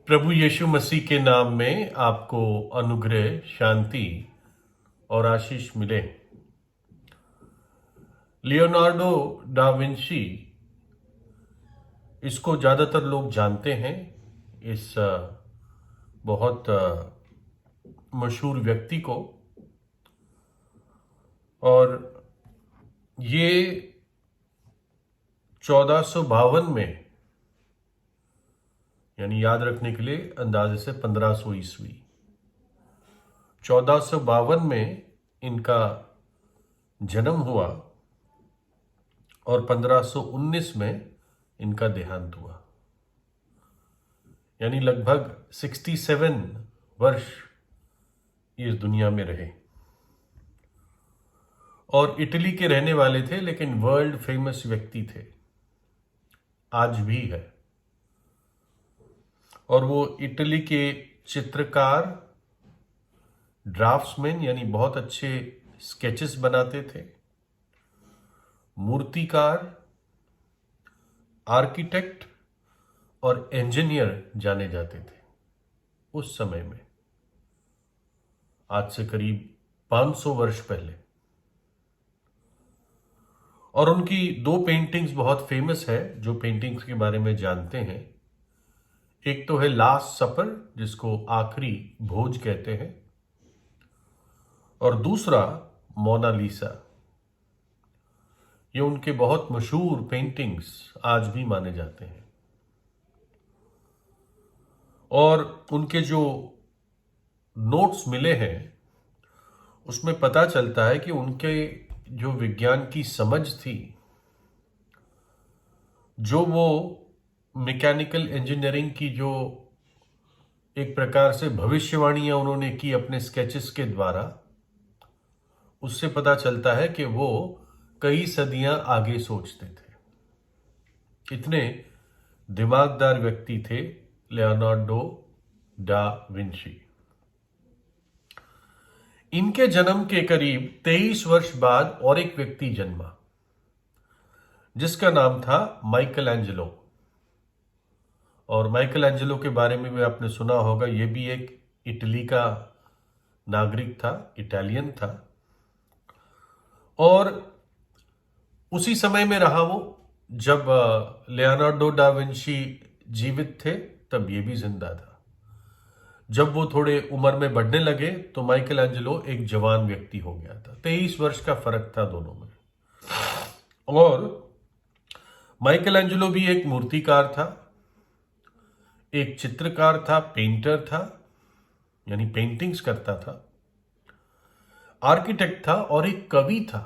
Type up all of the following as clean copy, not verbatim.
प्रभु यीशु मसीह के नाम में आपको अनुग्रह, शांति और आशीष मिले। लियोनार्डो डा विंची, इसको ज़्यादातर लोग जानते हैं। इस बहुत मशहूर व्यक्ति को। और ये 1452 में, यानी याद रखने के लिए अंदाजे से 1500 ईस्वी, 1452 में इनका जन्म हुआ और 1519 में इनका देहांत हुआ। यानी लगभग 67 वर्ष इस दुनिया में रहे और इटली के रहने वाले थे, लेकिन वर्ल्ड फेमस व्यक्ति थे, आज भी है। और वो इटली के चित्रकार, ड्राफ्ट्समैन, यानी बहुत अच्छे स्केचेस बनाते थे, मूर्तिकार, आर्किटेक्ट और इंजीनियर जाने जाते थे उस समय में, आज से करीब 500 वर्ष पहले। और उनकी दो पेंटिंग्स बहुत फेमस है, जो पेंटिंग्स के बारे में जानते हैं। एक तो है लास्ट सपर, जिसको आखिरी भोज कहते हैं, और दूसरा मोनालिसा। ये उनके बहुत मशहूर पेंटिंग्स आज भी माने जाते हैं। और उनके जो नोट्स मिले हैं उसमें पता चलता है कि उनके जो विज्ञान की समझ थी, जो वो मैकेनिकल इंजीनियरिंग की जो एक प्रकार से भविष्यवाणियां उन्होंने की अपने स्केचेस के द्वारा, उससे पता चलता है कि वो कई सदियां आगे सोचते थे। इतने दिमागदार व्यक्ति थे लियोनार्डो डा विंची। इनके जन्म के करीब 23 वर्ष बाद और एक व्यक्ति जन्मा, जिसका नाम था माइकल एंजेलो। और माइकल एंजेलो के बारे में भी आपने सुना होगा। ये भी एक इटली का नागरिक था, इटालियन था। और उसी समय में रहा वो, जब लियोनार्डो डा विंची जीवित थे तब ये भी जिंदा था। जब वो थोड़े उम्र में बढ़ने लगे तो माइकल एंजेलो एक जवान व्यक्ति हो गया था। 23 वर्ष का फर्क था दोनों में। और माइकल एंजेलो भी एक मूर्तिकार था, एक चित्रकार था, पेंटर था, यानी पेंटिंग्स करता था, आर्किटेक्ट था और एक कवि था।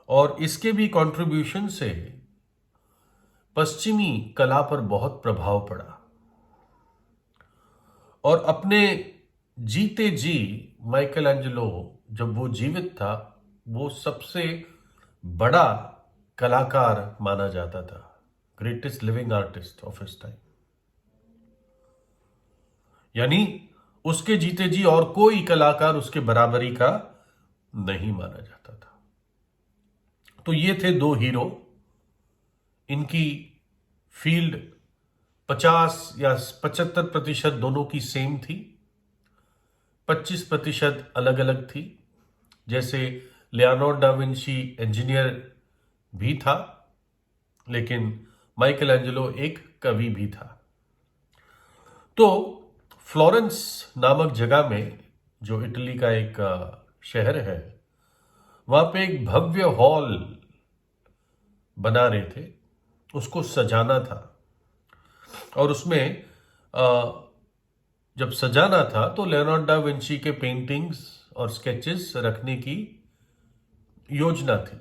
और इसके भी कंट्रीब्यूशन से पश्चिमी कला पर बहुत प्रभाव पड़ा। और अपने जीते जी माइकल एंजेलो, जब वो जीवित था, वो सबसे बड़ा कलाकार माना जाता था, greatest living artist of his time. यानी उसके जीते जी और कोई कलाकार उसके बराबरी का नहीं माना जाता था। तो ये थे दो हीरो। इनकी फील्ड 50 या 75% दोनों की सेम थी, 25% अलग अलग थी। जैसे लियोनार्डो डा विंची इंजीनियर भी था, लेकिन माइकल एंजेलो एक कवि भी था। तो फ्लोरेंस नामक जगह में, जो इटली का एक शहर है, वहां पे एक भव्य हॉल बना रहे थे, उसको सजाना था। और उसमें जब सजाना था तो लियोनार्डो डा विंची के पेंटिंग्स और स्केचेस रखने की योजना थी।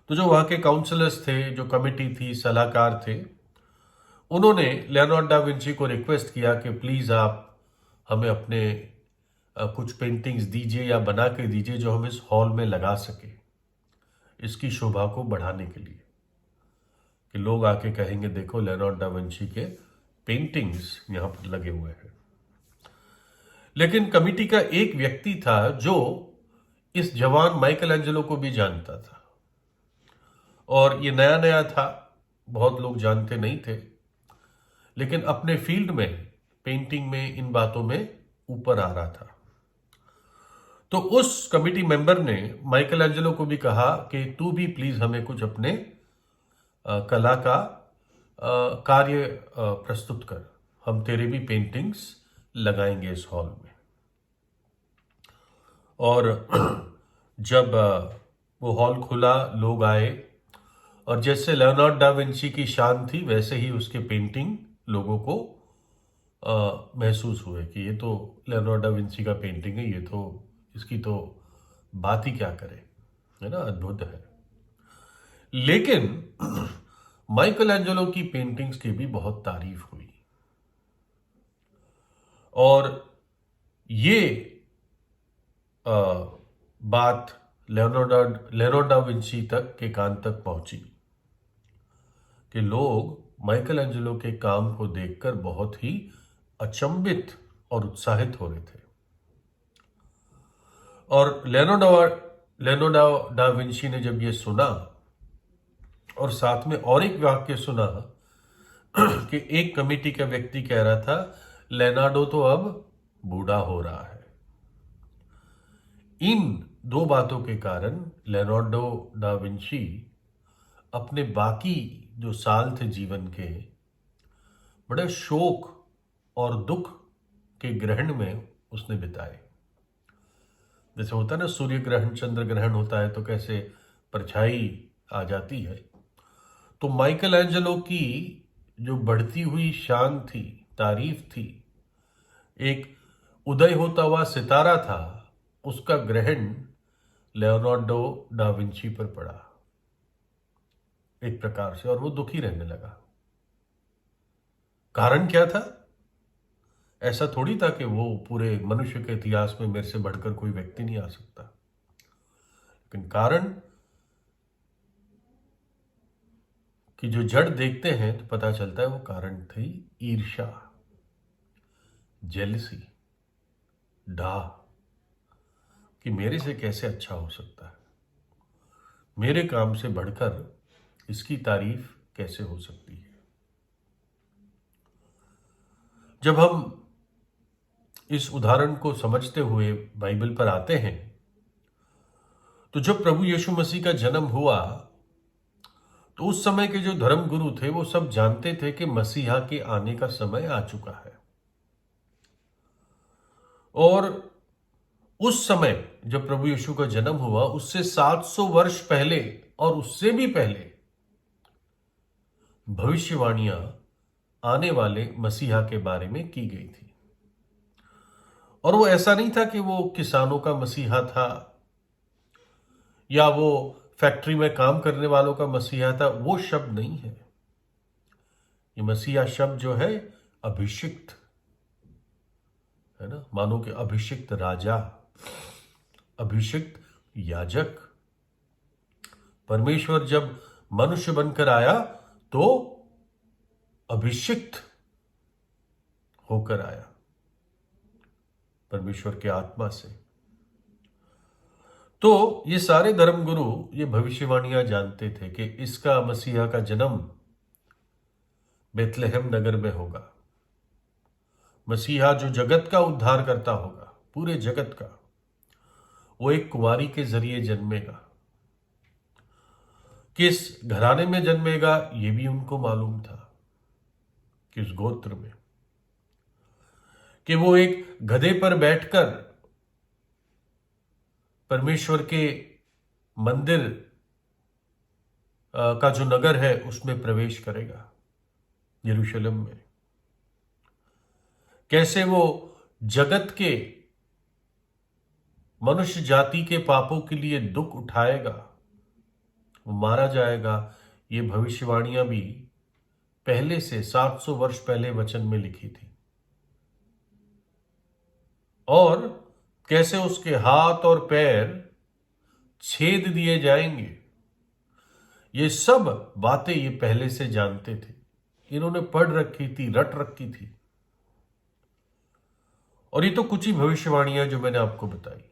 तो जो वहां के काउंसलर्स थे, जो कमेटी थी, सलाहकार थे, उन्होंने लियोनार्डो डा विंची को रिक्वेस्ट किया कि प्लीज आप हमें अपने कुछ पेंटिंग्स दीजिए या बना के दीजिए जो हम इस हॉल में लगा सके, इसकी शोभा को बढ़ाने के लिए, कि लोग आके कहेंगे देखो लियोनार्डो डा विंची के पेंटिंग्स यहां पर लगे हुए हैं। लेकिन कमिटी का एक व्यक्ति था जो इस जवान माइकल एंजेलो को भी जानता था, और ये नया नया था, बहुत लोग जानते नहीं थे। लेकिन अपने फील्ड में, पेंटिंग में, इन बातों में ऊपर आ रहा था। तो उस कमिटी मेंबर ने माइकल एंजेलो को भी कहा कि तू भी प्लीज हमें कुछ अपने कला का कार्य प्रस्तुत कर, हम तेरे भी पेंटिंग्स लगाएंगे इस हॉल में। और जब वो हॉल खुला, लोग आए, और जैसे लियोनार्डो डा विंची की शान थी वैसे ही उसके पेंटिंग लोगों को महसूस हुए कि ये तो लियोनार्डो डा विंची का पेंटिंग है, ये तो इसकी तो बात ही क्या करे, है ना, अद्भुत है। लेकिन माइकल एंजेलो की पेंटिंग्स की भी बहुत तारीफ हुई, और ये बात लियोनार्डो डा विंची तक के कान तक पहुंची कि लोग माइकल एंजेलो के काम को देखकर बहुत ही अचंभित और उत्साहित हो रहे थे। और लियोनार्डो डा विंची ने जब ये सुना, और साथ में और एक वाक्य सुना कि एक कमेटी का व्यक्ति कह रहा था, लियोनार्डो तो अब बूढ़ा हो रहा है। इन दो बातों के कारण लियोनार्डो डा विंची अपने बाकी जो साल थे जीवन के बड़े शोक और दुख के ग्रहण में उसने बिताए। जैसे होता है ना, सूर्य ग्रहण, चंद्र ग्रहण होता है तो कैसे परछाई आ जाती है, तो माइकल एंजेलो की जो बढ़ती हुई शान थी, तारीफ थी, एक उदय होता हुआ सितारा था, उसका ग्रहण लियोनार्डो डा विंची पर पड़ा एक प्रकार से, और वो दुखी रहने लगा। कारण क्या था? ऐसा थोड़ी था कि वो पूरे मनुष्य के इतिहास में मेरे से बढ़कर कोई व्यक्ति नहीं आ सकता, लेकिन कारण कि जो जड़ देखते हैं तो पता चलता है वो कारण थी ईर्ष्या, जेलसी, डाह, कि मेरे से कैसे अच्छा हो सकता है, मेरे काम से बढ़कर इसकी तारीफ कैसे हो सकती है। जब हम इस उदाहरण को समझते हुए बाइबल पर आते हैं, तो जब प्रभु यीशु मसीह का जन्म हुआ तो उस समय के जो धर्म गुरु थे वो सब जानते थे कि मसीहा के आने का समय आ चुका है। और उस समय जब प्रभु यीशु का जन्म हुआ, उससे 700 वर्ष पहले और उससे भी पहले भविष्यवाणियां आने वाले मसीहा के बारे में की गई थी। और वो ऐसा नहीं था कि वो किसानों का मसीहा था या वो फैक्ट्री में काम करने वालों का मसीहा था, वो शब्द नहीं है। ये मसीहा शब्द जो है अभिषिक्त है ना, मानो कि अभिषिक्त राजा, अभिषिक्त याजक। परमेश्वर जब मनुष्य बनकर आया तो अभिषिक्त होकर आया परमेश्वर के आत्मा से। तो ये सारे धर्मगुरु ये भविष्यवाणियां जानते थे कि इसका, मसीहा का जन्म बेथलेहम नगर में होगा। मसीहा जो जगत का उद्धार करता होगा, पूरे जगत का, वो एक कुंवारी के जरिए जन्मेगा। किस घराने में जन्मेगा ये भी उनको मालूम था, किस गोत्र में, कि वो एक गधे पर बैठकर परमेश्वर के मंदिर का जो नगर है उसमें प्रवेश करेगा, यरूशलेम में। कैसे वो जगत के, मनुष्य जाति के पापों के लिए दुख उठाएगा, वो मारा जाएगा। ये भविष्यवाणियां भी पहले से 700 वर्ष पहले वचन में लिखी थी। और कैसे उसके हाथ और पैर छेद दिए जाएंगे, ये सब बातें ये पहले से जानते थे, इन्होंने पढ़ रखी थी, रट रखी थी। और ये तो कुछ ही भविष्यवाणियां जो मैंने आपको बताई।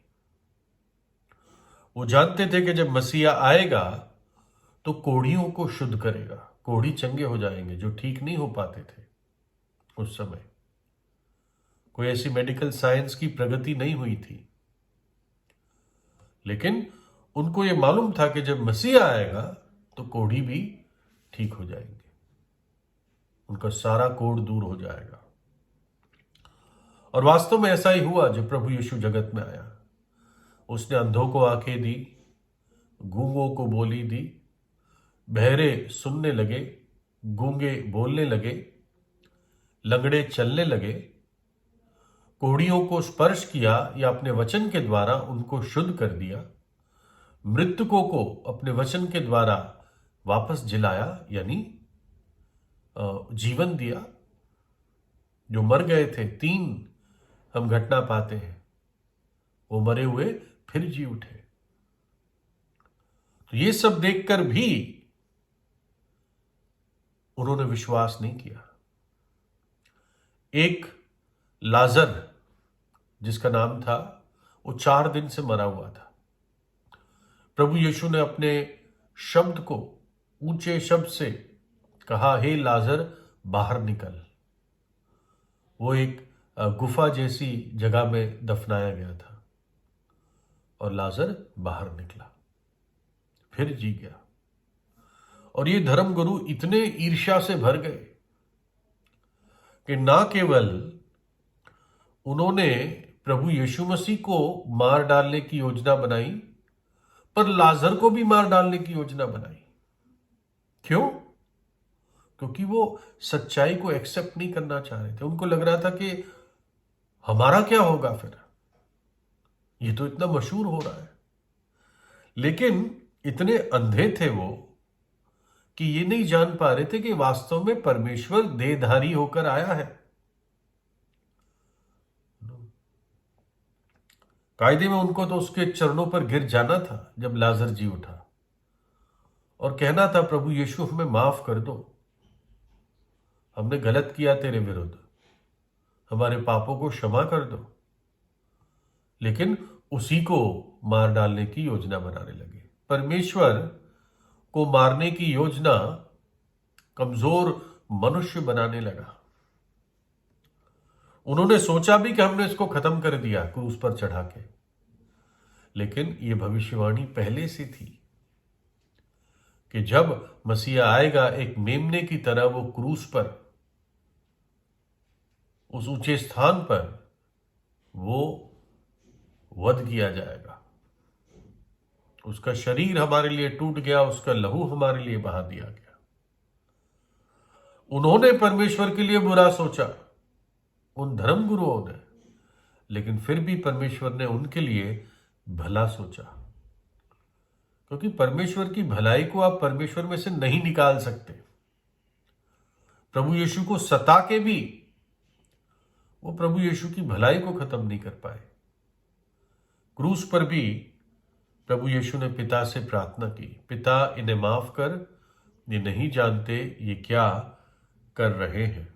वो जानते थे कि जब मसीहा आएगा तो कोढ़ियों को शुद्ध करेगा, कोढ़ी चंगे हो जाएंगे जो ठीक नहीं हो पाते थे। उस समय कोई ऐसी मेडिकल साइंस की प्रगति नहीं हुई थी, लेकिन उनको यह मालूम था कि जब मसीह आएगा तो कोढ़ी भी ठीक हो जाएंगे, उनका सारा कोढ़ दूर हो जाएगा। और वास्तव में ऐसा ही हुआ। जब प्रभु यीशु जगत में आया, उसने अंधों को आंखें दी, गूंगों को बोली दी, बहरे सुनने लगे, गूंगे बोलने लगे, लंगड़े चलने लगे, कोढ़ियों को स्पर्श किया या अपने वचन के द्वारा उनको शुद्ध कर दिया, मृतकों को अपने वचन के द्वारा वापस जिलाया, यानी जीवन दिया। जो मर गए थे, 3 हम घटना पाते हैं, वो मरे हुए फिर जी उठे। तो ये सब देखकर भी उन्होंने विश्वास नहीं किया। एक लाजर जिसका नाम था, वो 4 दिन से मरा हुआ था। प्रभु यीशु ने अपने शब्द को ऊंचे शब्द से कहा, हे लाजर बाहर निकल। वो एक गुफा जैसी जगह में दफनाया गया था और लाजर बाहर निकला, फिर जी गया। और ये धर्मगुरु इतने ईर्ष्या से भर गए कि ना केवल उन्होंने प्रभु यीशु मसीह को मार डालने की योजना बनाई, पर लाजर को भी मार डालने की योजना बनाई। क्यों? क्योंकि वो सच्चाई को एक्सेप्ट नहीं करना चाह रहे थे। उनको लग रहा था कि हमारा क्या होगा फिर, ये तो इतना मशहूर हो रहा है। लेकिन इतने अंधे थे वो कि ये नहीं जान पा रहे थे कि वास्तव में परमेश्वर देहधारी होकर आया है। कायदे में उनको तो उसके चरणों पर गिर जाना था जब लाजर जी उठा, और कहना था, प्रभु यीशु हमें माफ कर दो, हमने गलत किया तेरे विरुद्ध, हमारे पापों को क्षमा कर दो। लेकिन उसी को मार डालने की योजना बनाने लगे। परमेश्वर को मारने की योजना कमजोर मनुष्य बनाने लगा। उन्होंने सोचा भी कि हमने इसको खत्म कर दिया क्रूस पर चढ़ा के, लेकिन यह भविष्यवाणी पहले से थी कि जब मसीहा आएगा एक मेमने की तरह, वो क्रूस पर, उस ऊंचे स्थान पर वो वध किया जाएगा। उसका शरीर हमारे लिए टूट गया, उसका लहू हमारे लिए बहा दिया गया। उन्होंने परमेश्वर के लिए बुरा सोचा, उन धर्मगुरुओं ने, लेकिन फिर भी परमेश्वर ने उनके लिए भला सोचा। क्योंकि परमेश्वर की भलाई को आप परमेश्वर में से नहीं निकाल सकते। प्रभु यीशु को सता के भी वो प्रभु यीशु की भलाई को खत्म नहीं कर पाए। क्रूस पर भी प्रभु यीशु ने पिता से प्रार्थना की, पिता इन्हें माफ कर, ये नहीं जानते ये क्या कर रहे हैं।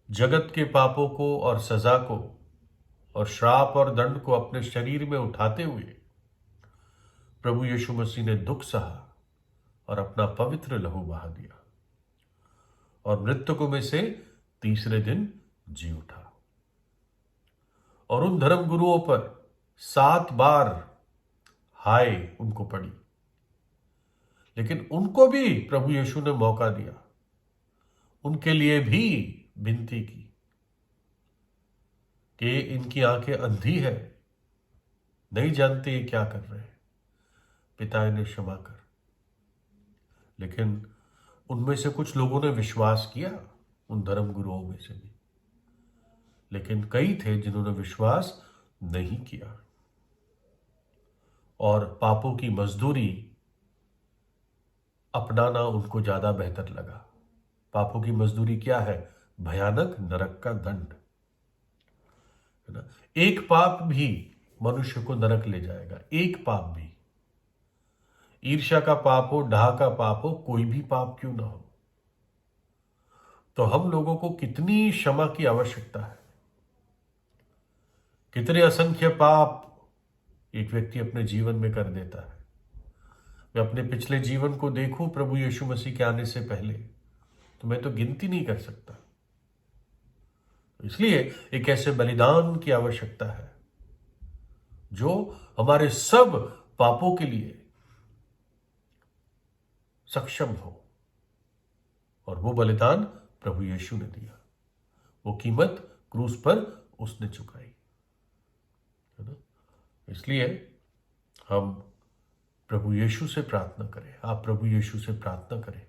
जगत के पापों को और सजा को और श्राप और दंड को अपने शरीर में उठाते हुए प्रभु यीशु मसीह ने दुख सहा और अपना पवित्र लहू बहा दिया, और मृतकों में से तीसरे दिन जी उठा। और उन धर्मगुरुओं पर 7 बार हाय उनको पड़ी, लेकिन उनको भी प्रभु यीशु ने मौका दिया, उनके लिए भी विनती की कि इनकी आंखें अंधी है, नहीं जानते ये क्या कर रहे हैं, पिता इन्हें क्षमा कर। लेकिन उनमें से कुछ लोगों ने विश्वास किया, उन धर्मगुरुओं में से भी, लेकिन कई थे जिन्होंने विश्वास नहीं किया और पापों की मजदूरी अपनाना उनको ज्यादा बेहतर लगा। पापों की मजदूरी क्या है? भयानक नरक का दंड, है ना। एक पाप भी मनुष्य को नरक ले जाएगा, एक पाप भी। ईर्ष्या का पाप हो, डाह का पाप हो, कोई भी पाप क्यों ना हो। तो हम लोगों को कितनी क्षमा की आवश्यकता है। कितने असंख्य पाप एक व्यक्ति अपने जीवन में कर देता है। मैं अपने पिछले जीवन को देखूं, प्रभु यीशु मसीह के आने से पहले तो मैं तो गिनती नहीं कर सकता। इसलिए एक ऐसे बलिदान की आवश्यकता है जो हमारे सब पापों के लिए सक्षम हो, और वो बलिदान प्रभु यीशु ने दिया। वो कीमत क्रूस पर उसने चुकाई, है ना। इसलिए हम प्रभु यीशु से प्रार्थना करें, आप प्रभु यीशु से प्रार्थना करें,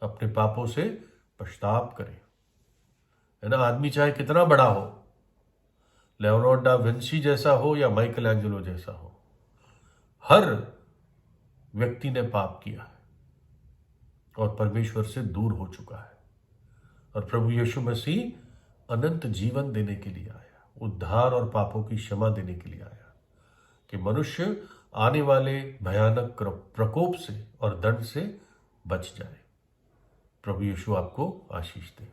अपने पापों से पश्चाताप करें, है ना। आदमी चाहे कितना बड़ा हो, लियोनार्डो डा विंची जैसा हो या माइकल एंजेलो जैसा हो, हर व्यक्ति ने पाप किया है और परमेश्वर से दूर हो चुका है। और प्रभु यीशु मसीह अनंत जीवन देने के लिए आया, उद्धार और पापों की क्षमा देने के लिए आया, कि मनुष्य आने वाले भयानक प्रकोप से और दंड से बच जाए। प्रभु यीशु आपको आशीष दे।